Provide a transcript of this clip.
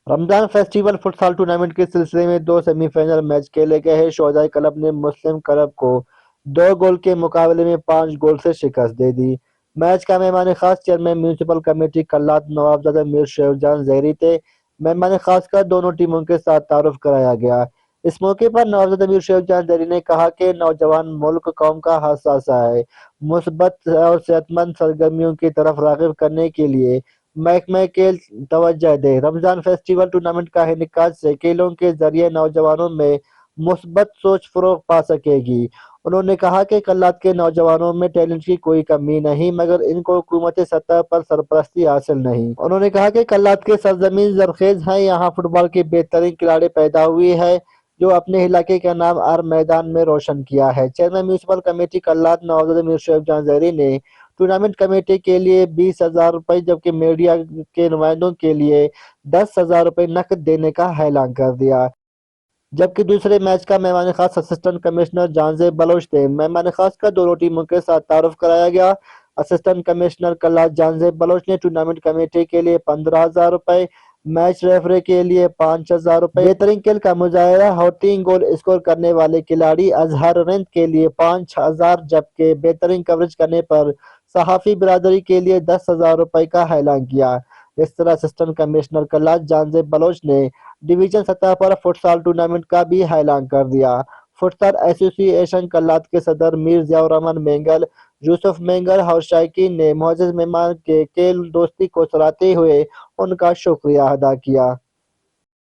رمضان festival فٹسال tournament کے سلسلے میں 2 سیمی فائنل میچ کھیلے گئے ہیں۔ شہدائے کلب نے مسلم کلب کو 2 گول کے مقابلے میں 5 گول سے شکست دے دی۔ میچ کا مہمان خاص چیئرمین میونسپل کمیٹی کلات نوابزادہ میر شیو جان زہری تھے۔ مہمان خاص کا دونوں ٹیموں کے ساتھ تعارف کرایا گیا۔ اس موقع پر نوابزادہ میر شیو جان زہری نے کہا کہ نوجوان ملک قوم کا حصہ ہے، مثبت اور صحت مند سرگرمیوں کی طرف راغب کرنے کے لیے محکمہ کھیل توجہ دے۔ رمضان فیسٹیول ٹورنامنٹ کا انعقاد سے کھیلوں کے ذریعے نوجوانوں میں مثبت سوچ فروغ پا سکے گی۔ انہوں نے کہا کہ کلات کے نوجوانوں میں ٹیلنٹ کی کوئی کمی نہیں، مگر ان کو حکومتی سطح پر سرپرستی حاصل نہیں۔ انہوں نے کہا کہ کلات کی سرزمین زرخیز ہے، یہاں فٹ بال کے بہترین کھلاڑی پیدا ہوئے ہیں جو اپنے علاقے کا نام ہر میدان میں روشن کیا ہے۔ چیئرمین میونسپل کمیٹی کلات نوابزادہ میر شیو جان زہری نے ٹورنامنٹ کمیٹی کے لیے 20,000 روپے جبکہ میڈیا کے نمائندوں کے لیے 10,000 روپے نقد دینے کا اعلان کر دیا۔ جبکہ دوسرے میچ کا مہمان خاص اسسٹنٹ کمشنر جانزے بلوچ تھے۔ مہمان خاص کا دونوں ٹیموں کے ساتھ تعارف کرایا گیا۔ اسسٹنٹ کمشنر کلات جانزے بلوچ نے ٹورنامنٹ کمیٹی کے لیے 15,000 روپے، میچ ریفری کے لیے 5,000 روپے، بہترین کھیل کا مظاہرہ اور 3 گول اسکور کرنے والے کھلاڑی اظہر رند کے لیے 5,000 جبکہ بہترین کوریج کرنے پر صحافی برادری کے لیے 10,000 روپے کا اعلان کیا۔ اس طرح اسسٹنٹ کمشنر کلات جانزے بلوچ نے ڈویژن سطح پر فٹسال ٹورنامنٹ کا بھی اعلان کر دیا۔ فٹسال ایسوسی ایشن کلات کے صدر میر ضیاء الرحمن مینگل، یوسف مینگل اور شائقین نے معزز مہمان کے کھیل دوستی کو سراہتے ہوئے ان کا شکریہ ادا کیا۔